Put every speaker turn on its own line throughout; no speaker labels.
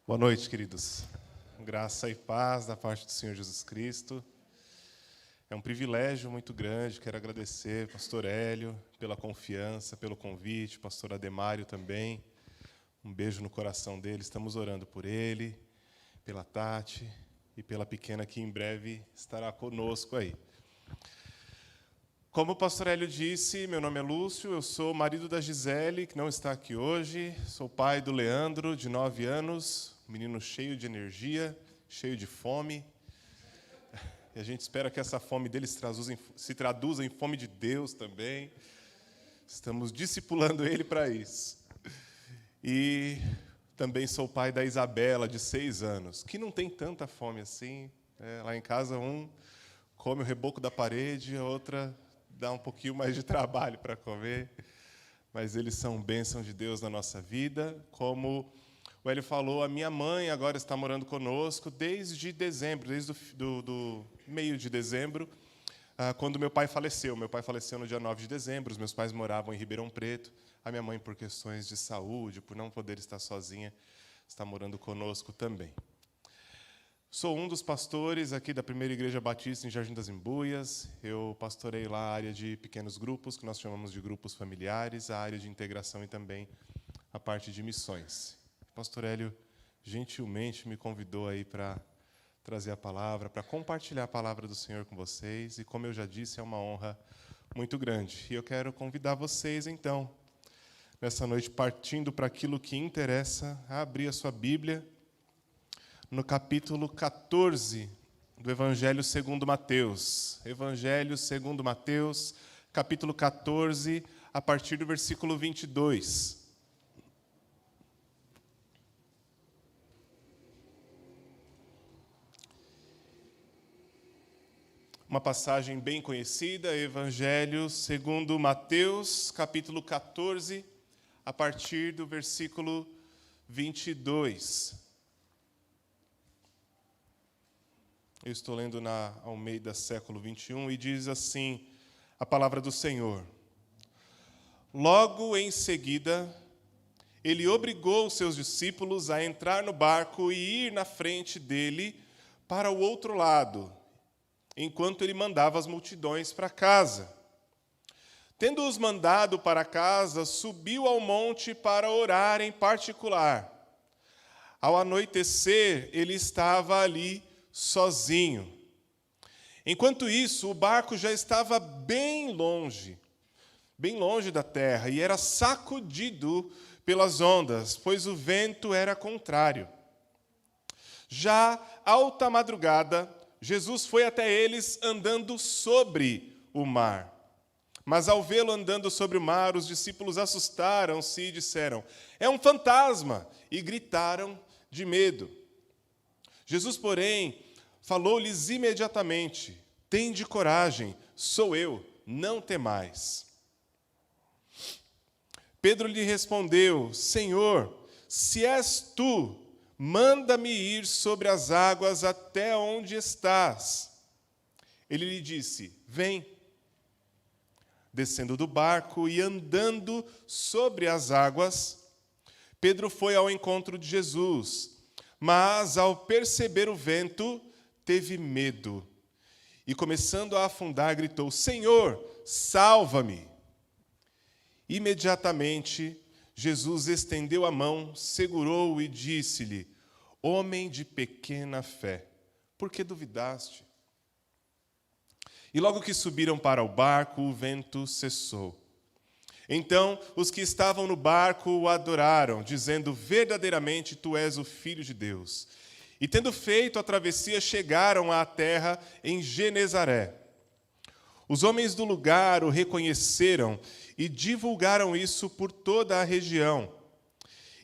Boa noite, queridos. Graça e paz da parte do Senhor Jesus Cristo. É um privilégio muito grande. Quero agradecer ao pastor Hélio pela confiança, pelo convite, pastor Ademário também. Um beijo no coração dele. Estamos orando por ele, pela Tati e pela pequena que em breve estará conosco aí. Como o pastor Hélio disse, meu nome é Lúcio, eu sou marido da Gisele, que não está aqui hoje, sou pai do Leandro, de 9 anos, um menino cheio de energia, cheio de fome, e a gente espera que essa fome dele se traduza em fome de Deus também. Estamos discipulando ele para isso. E também sou pai da Isabela, de 6 anos, que não tem tanta fome assim. Lá em casa, um come o reboco da parede, a outra dá um pouquinho mais de trabalho para comer, mas eles são bênção de Deus na nossa vida. Como o Hélio falou, a minha mãe agora está morando conosco desde dezembro, desde do meio de dezembro, quando meu pai faleceu. Meu pai faleceu no dia 9 de dezembro, os meus pais moravam em Ribeirão Preto, a minha mãe, por questões de saúde, por não poder estar sozinha, está morando conosco também. Sou um dos pastores aqui da Primeira Igreja Batista em Jardim das Embuias. Eu pastorei lá a área de pequenos grupos, que nós chamamos de grupos familiares, a área de integração e também a parte de missões. O pastor Hélio gentilmente me convidou aí para trazer a palavra, para compartilhar a palavra do Senhor com vocês. E, como eu já disse, é uma honra muito grande. E eu quero convidar vocês, então, nessa noite, partindo para aquilo que interessa, a abrir a sua Bíblia, no capítulo 14 do Evangelho segundo Mateus. Evangelho segundo Mateus, capítulo 14, a partir do versículo 22. Uma passagem bem conhecida, Evangelho segundo Mateus, capítulo 14, a partir do versículo 22. Eu estou lendo na Almeida, século 21, e diz assim a palavra do Senhor. Logo em seguida, ele obrigou os seus discípulos a entrar no barco e ir na frente dele para o outro lado, enquanto ele mandava as multidões para casa. Tendo-os mandado para casa, subiu ao monte para orar em particular. Ao anoitecer, ele estava ali sozinho. Enquanto isso, o barco já estava bem longe da terra, e era sacudido pelas ondas, pois o vento era contrário. Já alta madrugada, Jesus foi até eles andando sobre o mar. Mas ao vê-lo andando sobre o mar, os discípulos assustaram-se e disseram: "É um fantasma!" e gritaram de medo. Jesus, porém, falou-lhes imediatamente: "Tende coragem, sou eu, não temais." Pedro lhe respondeu: "Senhor, se és tu, manda-me ir sobre as águas até onde estás." Ele lhe disse: "Vem." Descendo do barco e andando sobre as águas, Pedro foi ao encontro de Jesus, mas, ao perceber o vento, teve medo. E, começando a afundar, gritou: "Senhor, salva-me!" Imediatamente, Jesus estendeu a mão, segurou-o e disse-lhe: "Homem de pequena fé, por que duvidaste?" E logo que subiram para o barco, o vento cessou. Então, os que estavam no barco o adoraram, dizendo: "Verdadeiramente, tu és o Filho de Deus." E, tendo feito a travessia, chegaram à terra em Genezaré. Os homens do lugar o reconheceram e divulgaram isso por toda a região.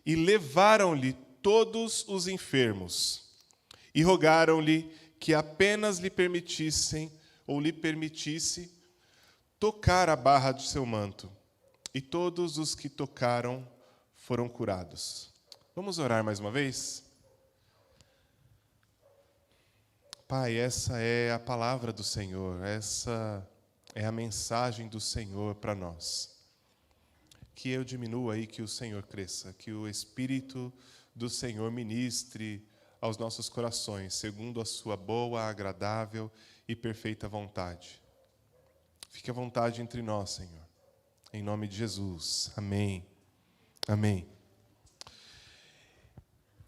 E levaram-lhe todos os enfermos. E rogaram-lhe que apenas lhe permitisse tocar a barra de seu manto. E todos os que tocaram foram curados. Vamos orar mais uma vez? Pai, essa é a palavra do Senhor, essa é a mensagem do Senhor para nós. Que eu diminua e que o Senhor cresça, que o Espírito do Senhor ministre aos nossos corações, segundo a sua boa, agradável e perfeita vontade. Fique à vontade entre nós, Senhor. Em nome de Jesus. Amém. Amém.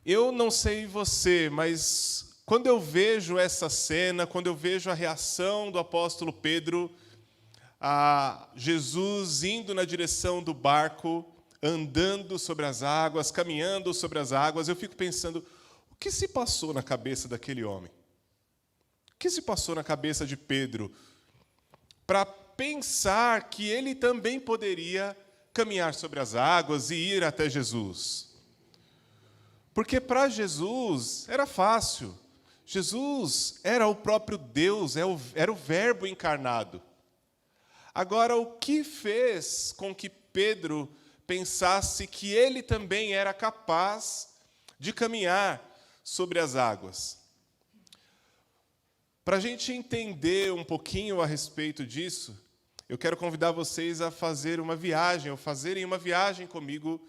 Eu não sei você, mas quando eu vejo essa cena, quando eu vejo a reação do apóstolo Pedro a Jesus indo na direção do barco, andando sobre as águas, caminhando sobre as águas, eu fico pensando, o que se passou na cabeça daquele homem? O que se passou na cabeça de Pedro para pensar que ele também poderia caminhar sobre as águas e ir até Jesus? Porque para Jesus era fácil. Jesus era o próprio Deus, era o Verbo encarnado. Agora, o que fez com que Pedro pensasse que ele também era capaz de caminhar sobre as águas? Para a gente entender um pouquinho a respeito disso, eu quero convidar vocês a fazer uma viagem, ou fazerem uma viagem comigo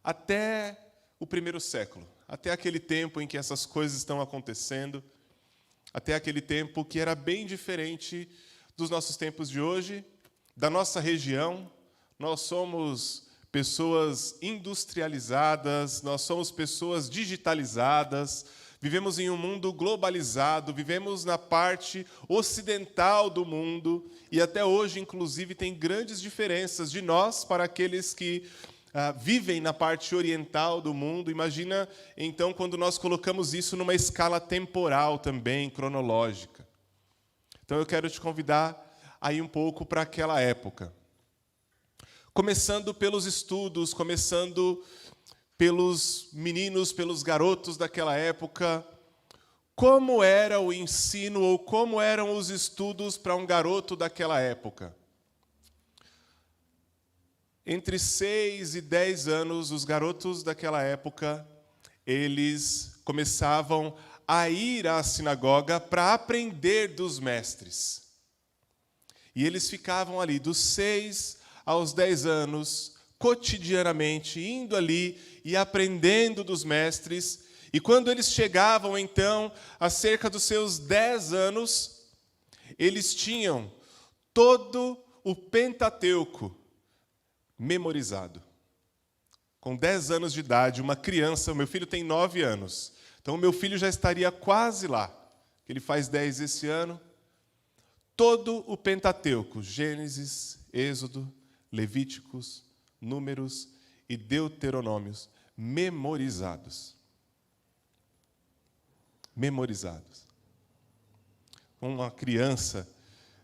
até o primeiro século, até aquele tempo em que essas coisas estão acontecendo, até aquele tempo que era bem diferente dos nossos tempos de hoje, da nossa região. Nós somos pessoas industrializadas, nós somos pessoas digitalizadas, vivemos em um mundo globalizado, vivemos na parte ocidental do mundo, e até hoje, inclusive, tem grandes diferenças de nós para aqueles que vivem na parte oriental do mundo. Imagina, então, quando nós colocamos isso numa escala temporal também, cronológica. Então, eu quero te convidar aí um pouco para aquela época. Começando pelos estudos, começando pelos meninos, pelos garotos daquela época. Como era o ensino ou como eram os estudos para um garoto daquela época? Entre 6 e 10 anos, os garotos daquela época, eles começavam a ir à sinagoga para aprender dos mestres. E eles ficavam ali dos 6 aos 10 anos, cotidianamente, indo ali e aprendendo dos mestres. E quando eles chegavam, então, a cerca dos seus 10 anos, eles tinham todo o Pentateuco memorizado. Com 10 anos de idade, uma criança, meu filho tem 9 anos, então meu filho já estaria quase lá, ele faz 10 esse ano. Todo o Pentateuco, Gênesis, Êxodo, Levíticos, Números e Deuteronômios, memorizados. Memorizados. Uma criança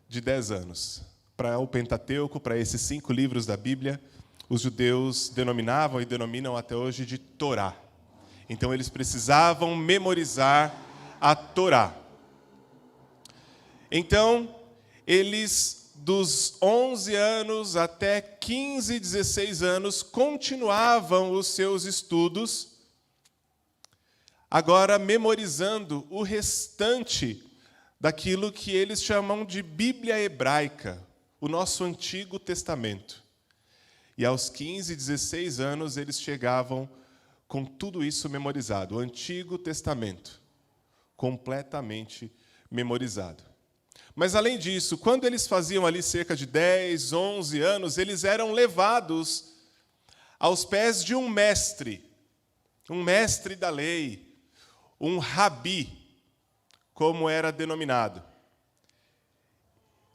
de 10 anos. Para o Pentateuco, para esses 5 livros da Bíblia, os judeus denominavam e denominam até hoje de Torá. Então, eles precisavam memorizar a Torá. Então, eles, dos 11 anos até 15, 16 anos, continuavam os seus estudos, agora memorizando o restante daquilo que eles chamam de Bíblia hebraica, o nosso Antigo Testamento. E aos 15, 16 anos, eles chegavam com tudo isso memorizado, o Antigo Testamento, completamente memorizado. Mas, além disso, quando eles faziam ali cerca de 10, 11 anos, eles eram levados aos pés de um mestre da lei, um rabi, como era denominado.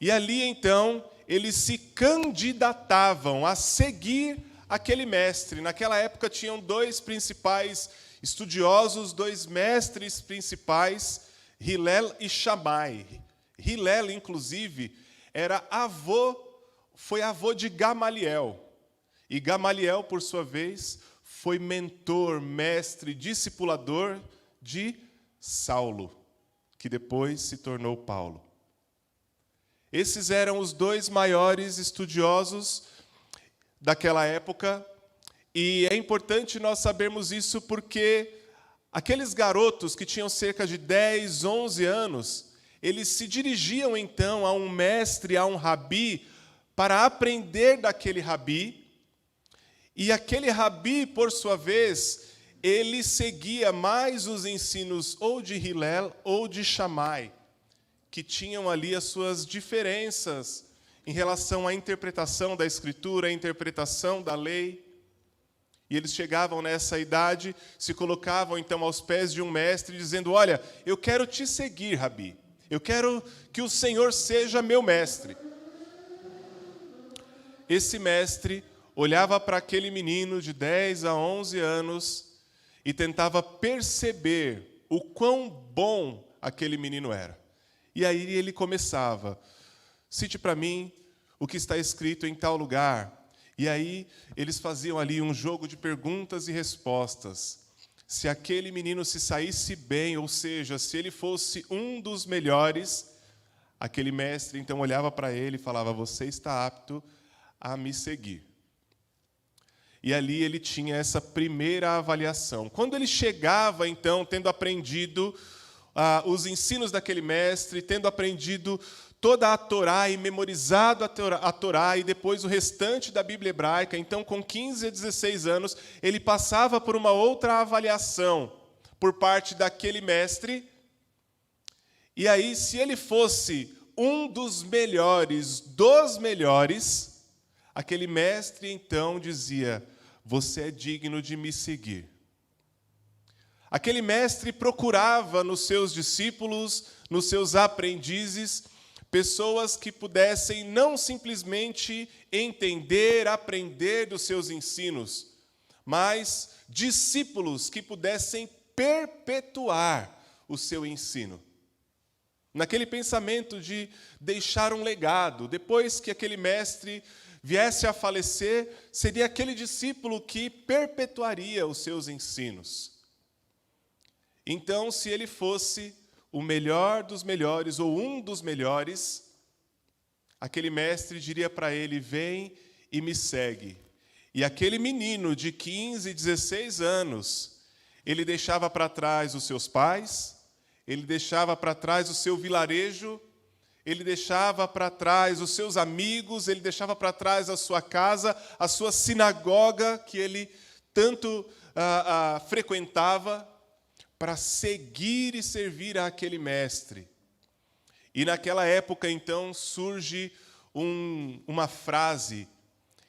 E ali, então, eles se candidatavam a seguir aquele mestre. Naquela época tinham 2 principais estudiosos, 2 mestres principais, Hillel e Shammai. Hillel, inclusive, foi avô de Gamaliel. E Gamaliel, por sua vez, foi mentor, mestre, discipulador de Saulo, que depois se tornou Paulo. Esses eram os 2 maiores estudiosos daquela época, e é importante nós sabermos isso porque aqueles garotos que tinham cerca de 10, 11 anos, eles se dirigiam então a um mestre, a um rabi, para aprender daquele rabi, e aquele rabi, por sua vez, ele seguia mais os ensinos ou de Hillel ou de Shammai, que tinham ali as suas diferenças em relação à interpretação da Escritura, à interpretação da lei. E eles chegavam nessa idade, se colocavam então aos pés de um mestre, dizendo: olha, eu quero te seguir, Rabi. Eu quero que o Senhor seja meu mestre. Esse mestre olhava para aquele menino de 10 a 11 anos e tentava perceber o quão bom aquele menino era. E aí ele começava: cite para mim o que está escrito em tal lugar. E aí eles faziam ali um jogo de perguntas e respostas. Se aquele menino se saísse bem, ou seja, se ele fosse um dos melhores, aquele mestre então olhava para ele e falava: você está apto a me seguir. E ali ele tinha essa primeira avaliação. Quando ele chegava, então, tendo aprendido os ensinos daquele mestre, tendo aprendido toda a Torá e memorizado a Torá e depois o restante da Bíblia hebraica, então, com 15 a 16 anos, ele passava por uma outra avaliação por parte daquele mestre. E aí, se ele fosse um dos melhores, aquele mestre, então, dizia: você é digno de me seguir. Aquele mestre procurava nos seus discípulos, nos seus aprendizes, pessoas que pudessem não simplesmente entender, aprender dos seus ensinos, mas discípulos que pudessem perpetuar o seu ensino. Naquele pensamento de deixar um legado, depois que aquele mestre viesse a falecer, seria aquele discípulo que perpetuaria os seus ensinos. Então, se ele fosse o melhor dos melhores, ou um dos melhores, aquele mestre diria para ele: vem e me segue. E aquele menino de 15, 16 anos, ele deixava para trás os seus pais, ele deixava para trás o seu vilarejo, ele deixava para trás os seus amigos, ele deixava para trás a sua casa, a sua sinagoga, que ele tanto frequentava, para seguir e servir àquele mestre. E naquela época, então, surge uma frase,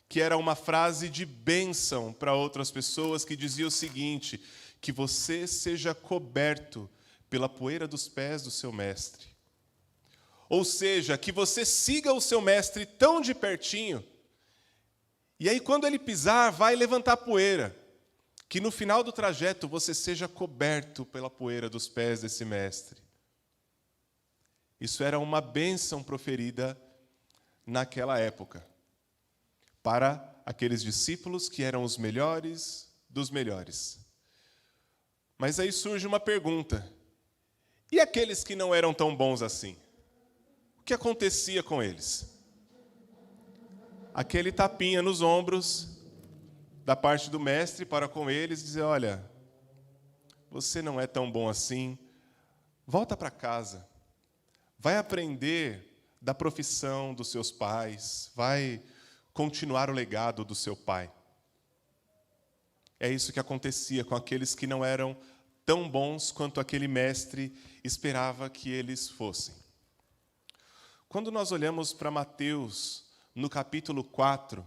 que era uma frase de bênção para outras pessoas, que dizia o seguinte: que você seja coberto pela poeira dos pés do seu mestre. Ou seja, que você siga o seu mestre tão de pertinho, e aí quando ele pisar, vai levantar poeira. Que no final do trajeto você seja coberto pela poeira dos pés desse mestre. Isso era uma bênção proferida naquela época, para aqueles discípulos que eram os melhores dos melhores. Mas aí surge uma pergunta: e aqueles que não eram tão bons assim? O que acontecia com eles? Aquele tapinha nos ombros da parte do mestre para com eles, dizer: olha, você não é tão bom assim, volta para casa, vai aprender da profissão dos seus pais, vai continuar o legado do seu pai. É isso que acontecia com aqueles que não eram tão bons quanto aquele mestre esperava que eles fossem. Quando nós olhamos para Mateus, no capítulo 4,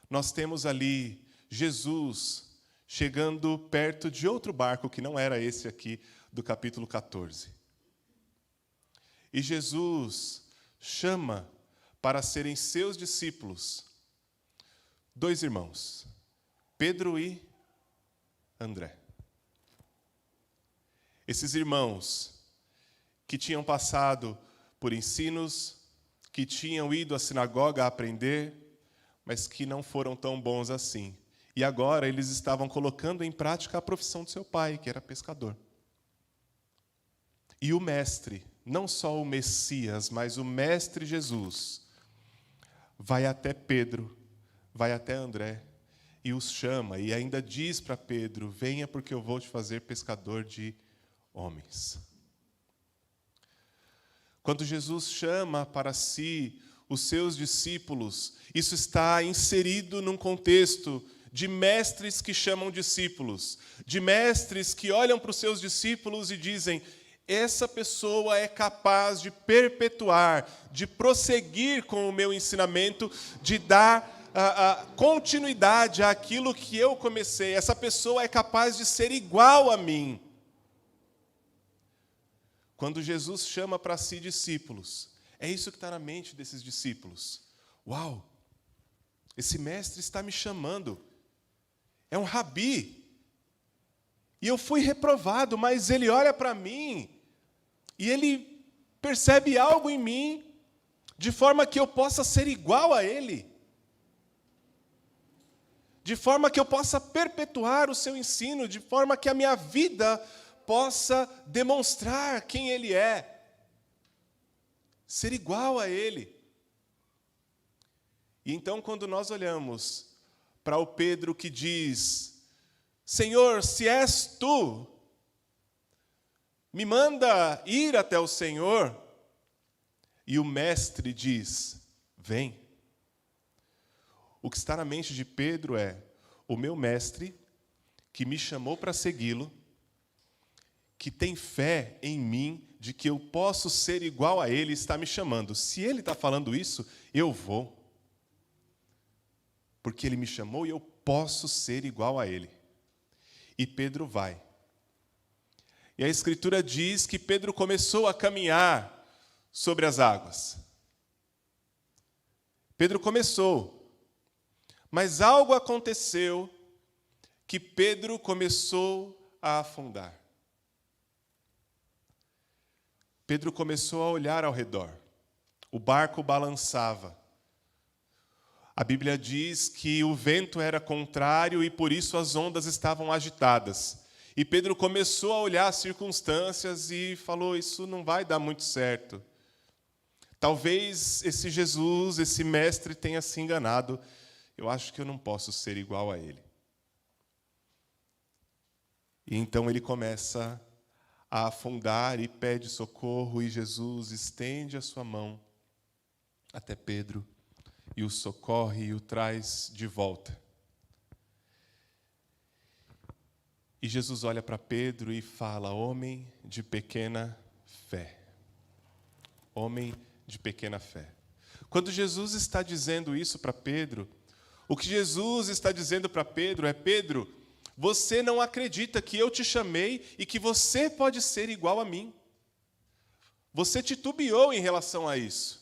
nós temos ali Jesus chegando perto de outro barco, que não era esse aqui do capítulo 14. E Jesus chama para serem seus discípulos 2 irmãos, Pedro e André. Esses irmãos que tinham passado por ensinos, que tinham ido à sinagoga a aprender, mas que não foram tão bons assim. E agora eles estavam colocando em prática a profissão do seu pai, que era pescador. E o mestre, não só o Messias, mas o mestre Jesus, vai até Pedro, vai até André, e os chama, e ainda diz para Pedro: venha porque eu vou te fazer pescador de homens. Quando Jesus chama para si os seus discípulos, isso está inserido num contexto de mestres que chamam discípulos, de mestres que olham para os seus discípulos e dizem: essa pessoa é capaz de perpetuar, de prosseguir com o meu ensinamento, de dar a continuidade àquilo que eu comecei. Essa pessoa é capaz de ser igual a mim. Quando Jesus chama para si discípulos, é isso que está na mente desses discípulos. Uau! Esse mestre está me chamando. É um rabi. E eu fui reprovado, mas ele olha para mim e ele percebe algo em mim de forma que eu possa ser igual a ele. De forma que eu possa perpetuar o seu ensino, de forma que a minha vida possa demonstrar quem ele é. Ser igual a ele. E então, quando nós olhamos para o Pedro que diz: Senhor, se és tu, me manda ir até o Senhor. E o mestre diz: vem. O que está na mente de Pedro é: o meu mestre, que me chamou para segui-lo, que tem fé em mim, de que eu posso ser igual a ele, está me chamando. Se ele está falando isso, eu vou. Porque ele me chamou e eu posso ser igual a ele. E Pedro vai. E a Escritura diz que Pedro começou a caminhar sobre as águas. Pedro começou. Mas algo aconteceu que Pedro começou a afundar. Pedro começou a olhar ao redor. O barco balançava. A Bíblia diz que o vento era contrário e por isso as ondas estavam agitadas. E Pedro começou a olhar as circunstâncias e falou: isso não vai dar muito certo. Talvez esse Jesus, esse mestre, tenha se enganado. Eu acho que eu não posso ser igual a ele. E então ele começa a afundar e pede socorro, e Jesus estende a sua mão até Pedro e o socorre e o traz de volta. E Jesus olha para Pedro e fala: homem de pequena fé. Homem de pequena fé. Quando Jesus está dizendo isso para Pedro, o que Jesus está dizendo para Pedro é: Pedro, você não acredita que eu te chamei e que você pode ser igual a mim. Você titubeou em relação a isso.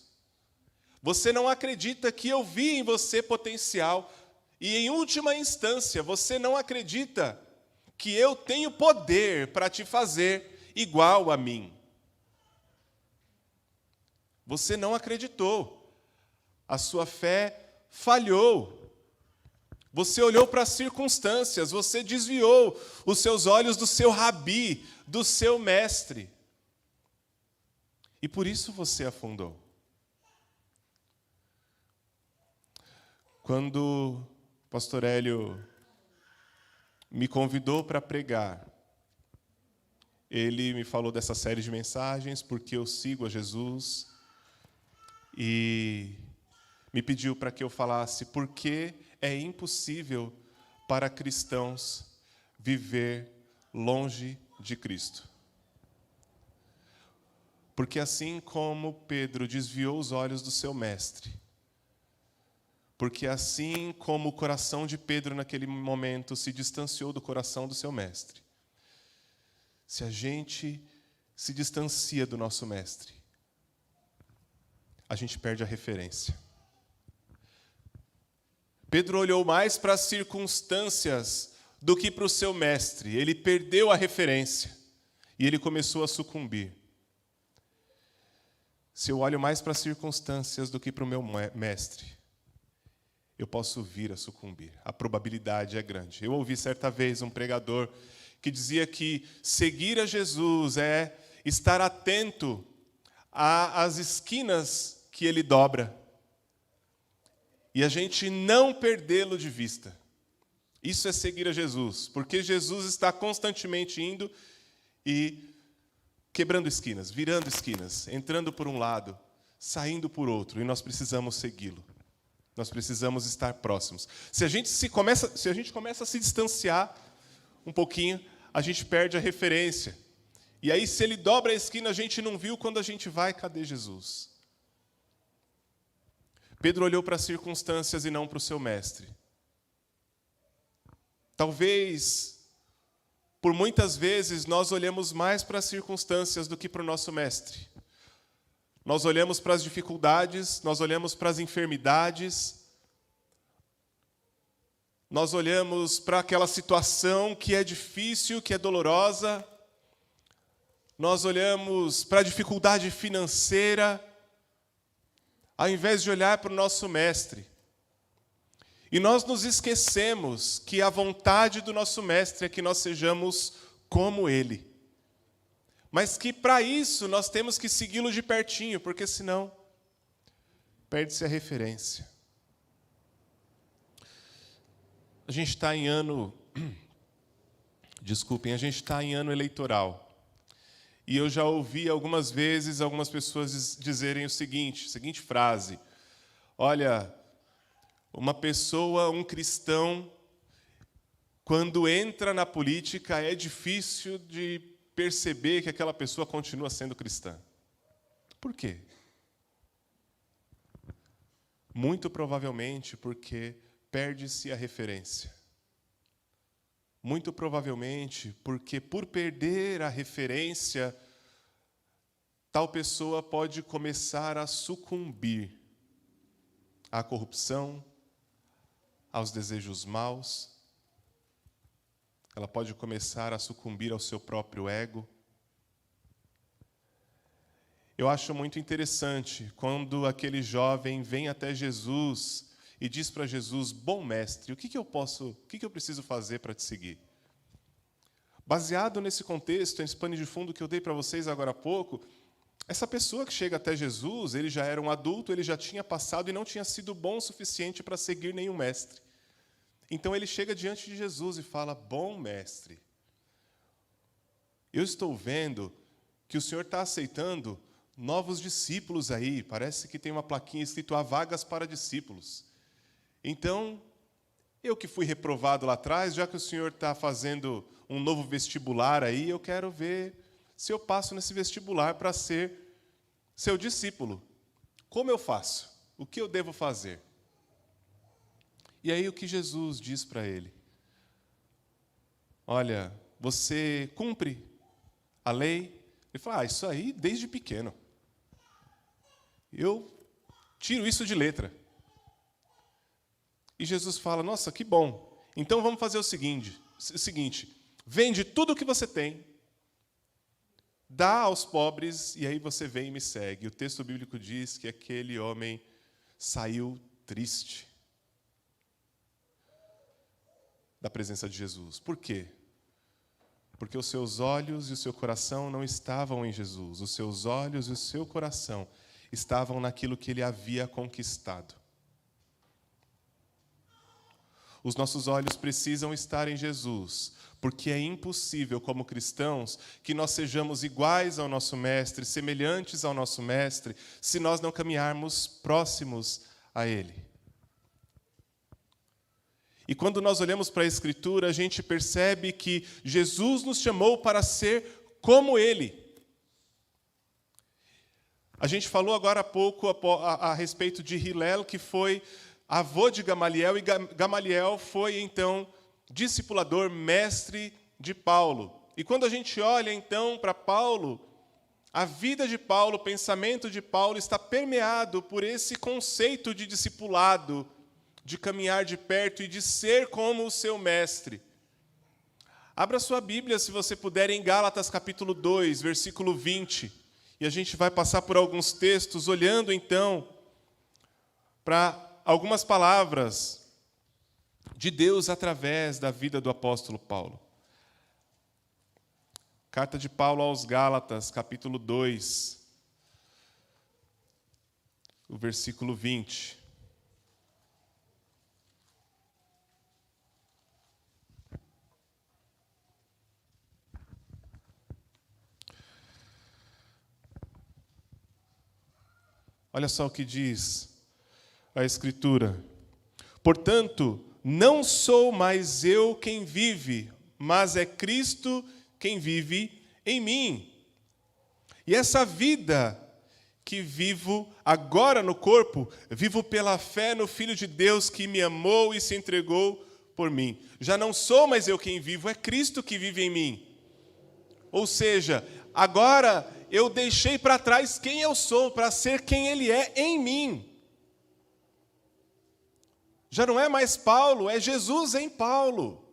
Você não acredita que eu vi em você potencial. E, em última instância, você não acredita que eu tenho poder para te fazer igual a mim. Você não acreditou. A sua fé falhou. Você olhou para as circunstâncias, você desviou os seus olhos do seu rabi, do seu mestre. E por isso você afundou. Quando o pastor Hélio me convidou para pregar, ele me falou dessa série de mensagens, porque eu sigo a Jesus, e me pediu para que eu falasse por que é impossível para cristãos viver longe de Cristo. Porque assim como Pedro desviou os olhos do seu mestre, porque assim como o coração de Pedro naquele momento se distanciou do coração do seu mestre, se a gente se distancia do nosso mestre, a gente perde a referência. Pedro olhou mais para as circunstâncias do que para o seu mestre. Ele perdeu a referência e ele começou a sucumbir. Se eu olho mais para as circunstâncias do que para o meu mestre, eu posso vir a sucumbir. A probabilidade é grande. Eu ouvi certa vez um pregador que dizia que seguir a Jesus é estar atento às esquinas que ele dobra e a gente não perdê-lo de vista. Isso é seguir a Jesus, porque Jesus está constantemente indo e quebrando esquinas, virando esquinas, entrando por um lado, saindo por outro, e nós precisamos segui-lo. Nós precisamos estar próximos. Se a gente começa a se distanciar um pouquinho, a gente perde a referência. E aí, se ele dobra a esquina, a gente não viu, quando a gente vai, cadê Jesus? Pedro olhou para as circunstâncias e não para o seu mestre. Talvez, por muitas vezes, nós olhamos mais para as circunstâncias do que para o nosso mestre. Nós olhamos para as dificuldades, nós olhamos para as enfermidades, nós olhamos para aquela situação que é difícil, que é dolorosa, nós olhamos para a dificuldade financeira, ao invés de olhar para o nosso mestre. E nós nos esquecemos que a vontade do nosso mestre é que nós sejamos como ele. Mas que para isso nós temos que segui-lo de pertinho, porque senão perde-se a referência. A gente está em ano... Desculpem, a gente está em ano eleitoral. E eu já ouvi algumas vezes algumas pessoas dizerem a seguinte frase: olha, uma pessoa, um cristão, quando entra na política, é difícil de perceber que aquela pessoa continua sendo cristã. Por quê? Muito provavelmente porque perde-se a referência. Muito provavelmente porque, por perder a referência, tal pessoa pode começar a sucumbir à corrupção, aos desejos maus. Ela pode começar a sucumbir ao seu próprio ego. Eu acho muito interessante quando aquele jovem vem até Jesus e diz para Jesus: bom mestre, o que eu preciso fazer para te seguir? Baseado nesse contexto, esse pano de fundo que eu dei para vocês agora há pouco, essa pessoa que chega até Jesus, ele já era um adulto, ele já tinha passado e não tinha sido bom o suficiente para seguir nenhum mestre. Então ele chega diante de Jesus e fala: bom mestre, eu estou vendo que o Senhor está aceitando novos discípulos aí, parece que tem uma plaquinha escrito: há vagas para discípulos. Então, eu que fui reprovado lá atrás, já que o Senhor está fazendo um novo vestibular aí, eu quero ver se eu passo nesse vestibular para ser seu discípulo. Como eu faço? O que eu devo fazer? E aí o que Jesus diz para ele? Olha, você cumpre a lei? Ele fala: isso aí desde pequeno. Eu tiro isso de letra. E Jesus fala: nossa, que bom. Então vamos fazer o seguinte: vende tudo o que você tem, dá aos pobres, e aí você vem e me segue. O texto bíblico diz que aquele homem saiu triste da presença de Jesus. Por quê? Porque os seus olhos e o seu coração não estavam em Jesus. Os seus olhos e o seu coração estavam naquilo que ele havia conquistado. Os nossos olhos precisam estar em Jesus, porque é impossível, como cristãos, que nós sejamos iguais ao nosso Mestre, semelhantes ao nosso Mestre, se nós não caminharmos próximos a Ele. E quando nós olhamos para a Escritura, a gente percebe que Jesus nos chamou para ser como Ele. A gente falou agora há pouco a respeito de Hillel, que foi avô de Gamaliel, e Gamaliel foi, então, discipulador, mestre de Paulo. E quando a gente olha, então, para Paulo, a vida de Paulo, o pensamento de Paulo está permeado por esse conceito de discipulado, de caminhar de perto e de ser como o seu mestre. Abra sua Bíblia, se você puder, em Gálatas capítulo 2, versículo 20. E a gente vai passar por alguns textos, olhando, então, para algumas palavras de Deus através da vida do apóstolo Paulo. Carta de Paulo aos Gálatas, capítulo 2, o versículo 20. Olha só o que diz: a Escritura. Portanto, não sou mais eu quem vive, mas é Cristo quem vive em mim. E essa vida que vivo agora no corpo, vivo pela fé no Filho de Deus que me amou e se entregou por mim. Já não sou mais eu quem vivo, é Cristo que vive em mim. Ou seja, agora eu deixei para trás quem eu sou para ser quem Ele é em mim. Já não é mais Paulo, é Jesus em Paulo.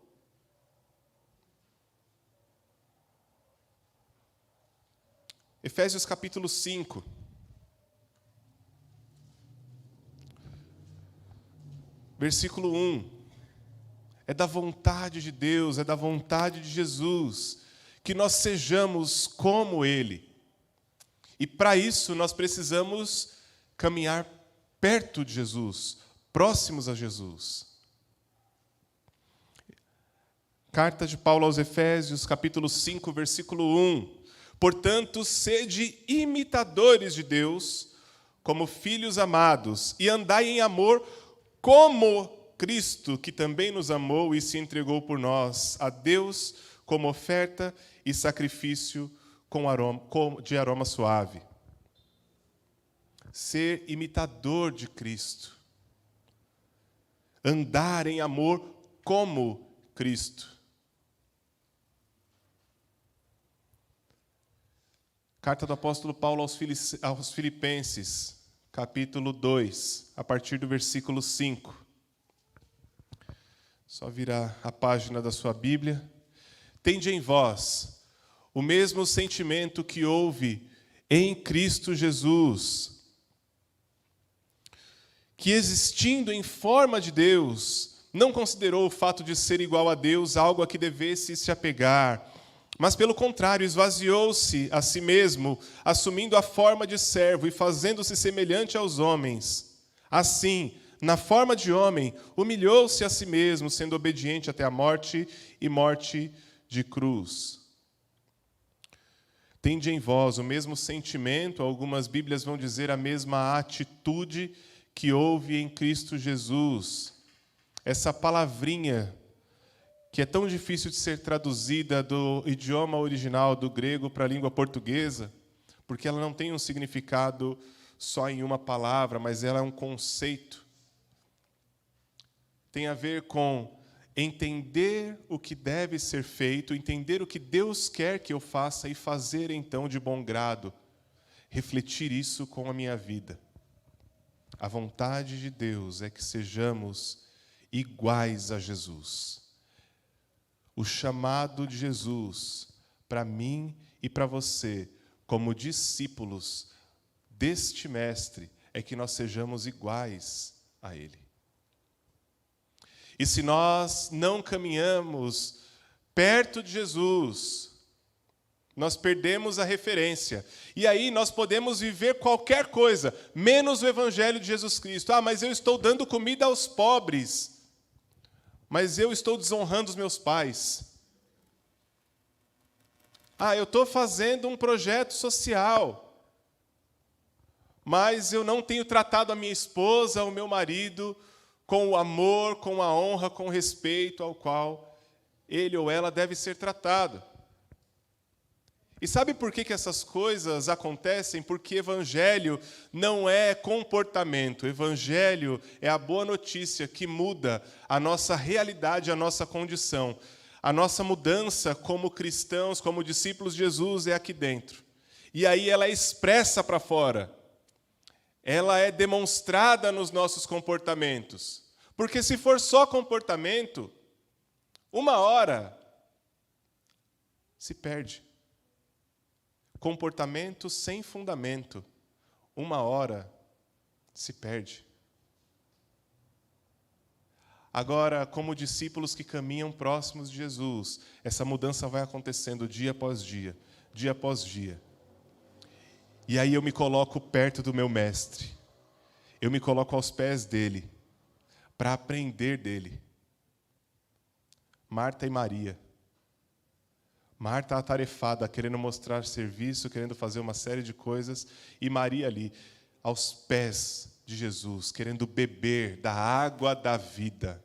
Efésios capítulo 5. Versículo 1. É da vontade de Deus, é da vontade de Jesus, que nós sejamos como Ele. E para isso nós precisamos caminhar perto de Jesus, próximos a Jesus. Carta de Paulo aos Efésios, capítulo 5, versículo 1. Portanto, sede imitadores de Deus, como filhos amados, e andai em amor como Cristo, que também nos amou e se entregou por nós, a Deus como oferta e sacrifício de aroma suave. Ser imitador de Cristo. Andar em amor como Cristo. Carta do apóstolo Paulo aos Filipenses, capítulo 2, a partir do versículo 5. Só virar a página da sua Bíblia. Tende em vós o mesmo sentimento que houve em Cristo Jesus, que existindo em forma de Deus, não considerou o fato de ser igual a Deus algo a que devesse se apegar, mas, pelo contrário, esvaziou-se a si mesmo, assumindo a forma de servo e fazendo-se semelhante aos homens. Assim, na forma de homem, humilhou-se a si mesmo, sendo obediente até a morte e morte de cruz. Tende em vós o mesmo sentimento, algumas Bíblias vão dizer a mesma atitude que houve em Cristo Jesus. Essa palavrinha que é tão difícil de ser traduzida do idioma original do grego para a língua portuguesa, porque ela não tem um significado só em uma palavra, mas ela é um conceito. Tem a ver com entender o que deve ser feito, entender o que Deus quer que eu faça e fazer então de bom grado, refletir isso com a minha vida. A vontade de Deus é que sejamos iguais a Jesus. O chamado de Jesus para mim e para você, como discípulos deste Mestre, é que nós sejamos iguais a Ele. E se nós não caminhamos perto de Jesus, nós perdemos a referência. E aí nós podemos viver qualquer coisa, menos o Evangelho de Jesus Cristo. Ah, mas eu estou dando comida aos pobres. Mas eu estou desonrando os meus pais. Ah, eu estou fazendo um projeto social. Mas eu não tenho tratado a minha esposa, o meu marido, com o amor, com a honra, com o respeito ao qual ele ou ela deve ser tratado. E sabe por que essas coisas acontecem? Porque evangelho não é comportamento. Evangelho é a boa notícia que muda a nossa realidade, a nossa condição. A nossa mudança como cristãos, como discípulos de Jesus é aqui dentro. E aí ela é expressa para fora. Ela é demonstrada nos nossos comportamentos. Porque se for só comportamento, uma hora se perde. Comportamento sem fundamento, uma hora se perde. Agora, como discípulos que caminham próximos de Jesus, essa mudança vai acontecendo dia após dia, dia após dia. E aí eu me coloco perto do meu mestre. Eu me coloco aos pés dele, para aprender dele. Marta e Maria. Marta atarefada, querendo mostrar serviço, querendo fazer uma série de coisas, e Maria ali, aos pés de Jesus, querendo beber da água da vida.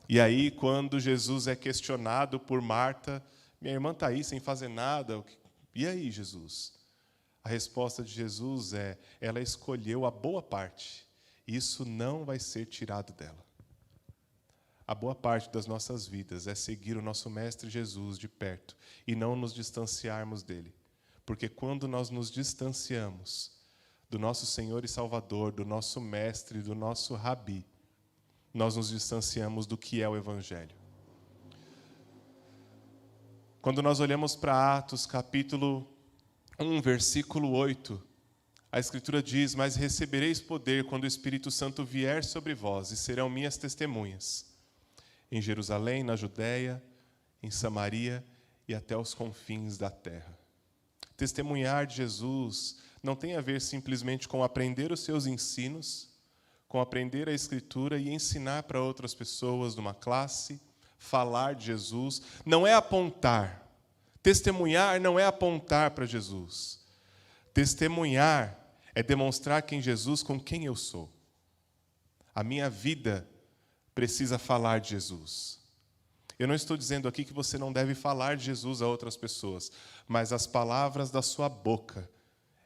E aí, quando Jesus é questionado por Marta, minha irmã está aí sem fazer nada, e aí, Jesus? A resposta de Jesus é: ela escolheu a boa parte, isso não vai ser tirado dela. A boa parte das nossas vidas é seguir o nosso Mestre Jesus de perto e não nos distanciarmos dele. Porque quando nós nos distanciamos do nosso Senhor e Salvador, do nosso Mestre, do nosso Rabi, nós nos distanciamos do que é o Evangelho. Quando nós olhamos para Atos, capítulo 1, versículo 8, a Escritura diz: mas recebereis poder quando o Espírito Santo vier sobre vós, e serão minhas testemunhas, em Jerusalém, na Judéia, em Samaria e até os confins da terra. Testemunhar de Jesus não tem a ver simplesmente com aprender os seus ensinos, com aprender a Escritura e ensinar para outras pessoas numa classe, falar de Jesus. Não é apontar. Testemunhar não é apontar para Jesus. Testemunhar é demonstrar quem Jesus com quem eu sou. A minha vida precisa falar de Jesus. Eu não estou dizendo aqui que você não deve falar de Jesus a outras pessoas, mas as palavras da sua boca,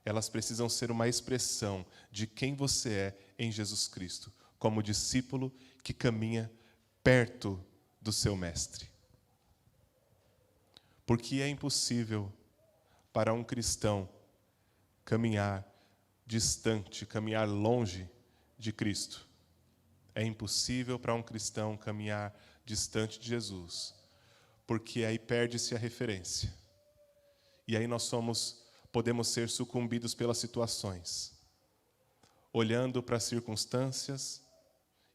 elas precisam ser uma expressão de quem você é em Jesus Cristo, como discípulo que caminha perto do seu Mestre. Porque é impossível para um cristão caminhar distante, caminhar longe de Cristo. É impossível para um cristão caminhar distante de Jesus, porque aí perde-se a referência. E aí nós podemos ser sucumbidos pelas situações, olhando para as circunstâncias.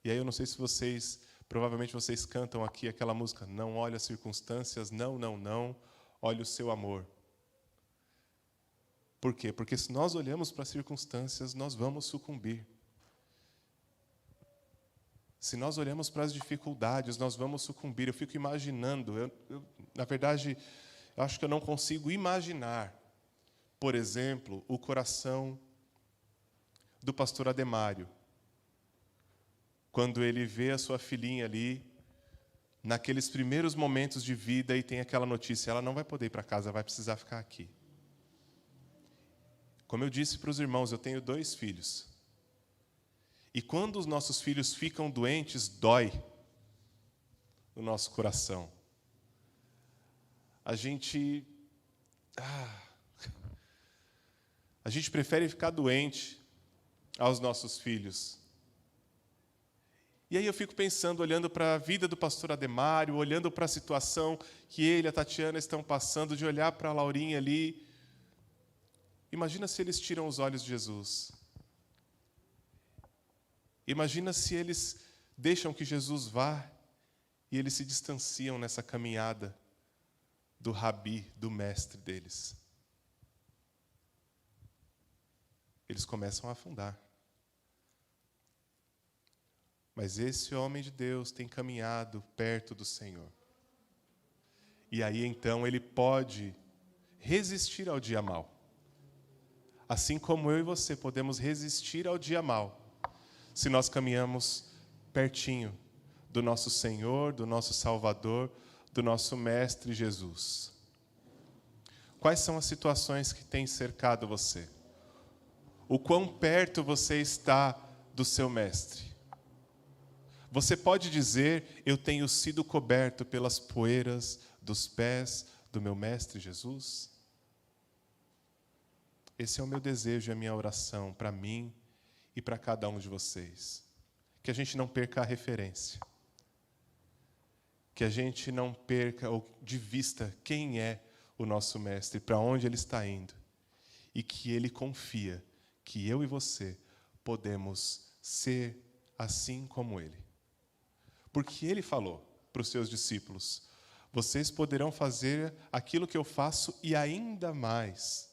E aí eu não sei se provavelmente vocês cantam aqui aquela música: não olhe as circunstâncias, não, não, não, olhe o seu amor. Por quê? Porque se nós olhamos para as circunstâncias, nós vamos sucumbir. Se nós olhamos para as dificuldades, nós vamos sucumbir. Eu fico imaginando, na verdade, eu acho que eu não consigo imaginar, por exemplo, o coração do pastor Ademário, quando ele vê a sua filhinha ali, naqueles primeiros momentos de vida, e tem aquela notícia: ela não vai poder ir para casa, vai precisar ficar aqui. Como eu disse para os irmãos, eu tenho 2 filhos. E quando os nossos filhos ficam doentes, dói no nosso coração. A gente prefere ficar doente aos nossos filhos. E aí eu fico pensando, olhando para a vida do pastor Ademário, olhando para a situação que ele e a Tatiana estão passando, de olhar para a Laurinha ali. Imagina se eles tiram os olhos de Jesus. Imagina se eles deixam que Jesus vá e eles se distanciam nessa caminhada do Rabi, do mestre deles. Eles começam a afundar. Mas esse homem de Deus tem caminhado perto do Senhor. E aí então ele pode resistir ao dia mau. Assim como eu e você podemos resistir ao dia mau, se nós caminhamos pertinho do nosso Senhor, do nosso Salvador, do nosso Mestre Jesus. Quais são as situações que têm cercado você? O quão perto você está do seu Mestre? Você pode dizer: eu tenho sido coberto pelas poeiras dos pés do meu Mestre Jesus? Esse é o meu desejo e a minha oração para mim e para cada um de vocês. Que a gente não perca a referência. Que a gente não perca de vista quem é o nosso Mestre, para onde Ele está indo. E que Ele confia que eu e você podemos ser assim como Ele. Porque Ele falou para os seus discípulos: vocês poderão fazer aquilo que eu faço e ainda mais.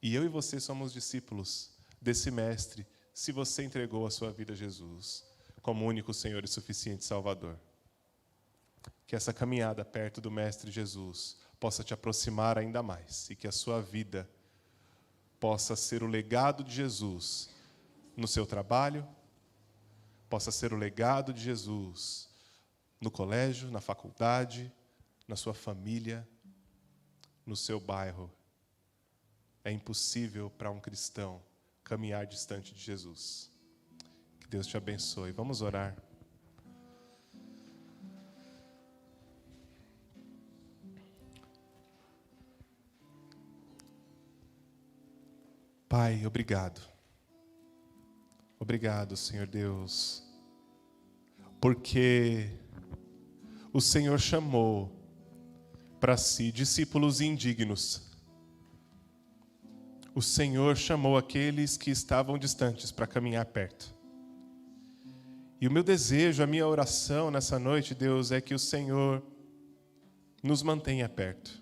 E eu e você somos discípulos desse Mestre, se você entregou a sua vida a Jesus como único Senhor e suficiente Salvador. Que essa caminhada perto do Mestre Jesus possa te aproximar ainda mais e que a sua vida possa ser o legado de Jesus no seu trabalho, possa ser o legado de Jesus no colégio, na faculdade, na sua família, no seu bairro. É impossível para um cristão caminhar distante de Jesus. Que Deus te abençoe. Vamos orar. Pai, obrigado. Obrigado, Senhor Deus, porque o Senhor chamou para si discípulos indignos. O Senhor chamou aqueles que estavam distantes para caminhar perto. E o meu desejo, a minha oração nessa noite, Deus, é que o Senhor nos mantenha perto.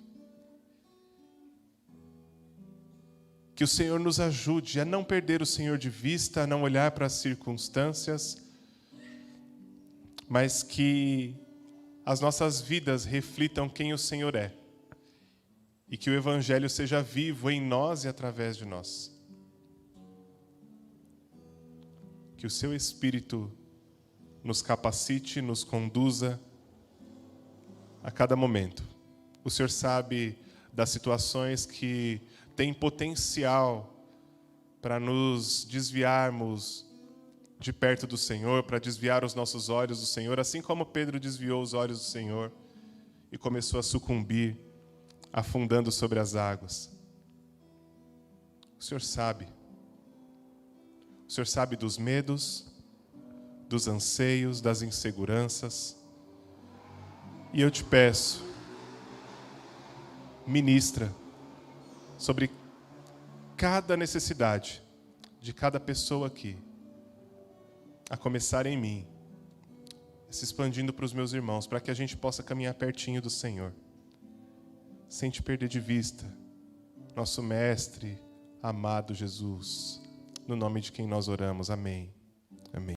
Que o Senhor nos ajude a não perder o Senhor de vista, a não olhar para as circunstâncias, mas que as nossas vidas reflitam quem o Senhor é. E que o Evangelho seja vivo em nós e através de nós. Que o Seu Espírito nos capacite, nos conduza a cada momento. O Senhor sabe das situações que têm potencial para nos desviarmos de perto do Senhor, para desviar os nossos olhos do Senhor, assim como Pedro desviou os olhos do Senhor e começou a sucumbir, afundando sobre as águas. O Senhor sabe. O Senhor sabe dos medos, dos anseios, das inseguranças. E eu te peço, ministra sobre cada necessidade de cada pessoa aqui, a começar em mim, se expandindo para os meus irmãos, para que a gente possa caminhar pertinho do Senhor, sem te perder de vista, nosso Mestre, amado Jesus, no nome de quem nós oramos, amém.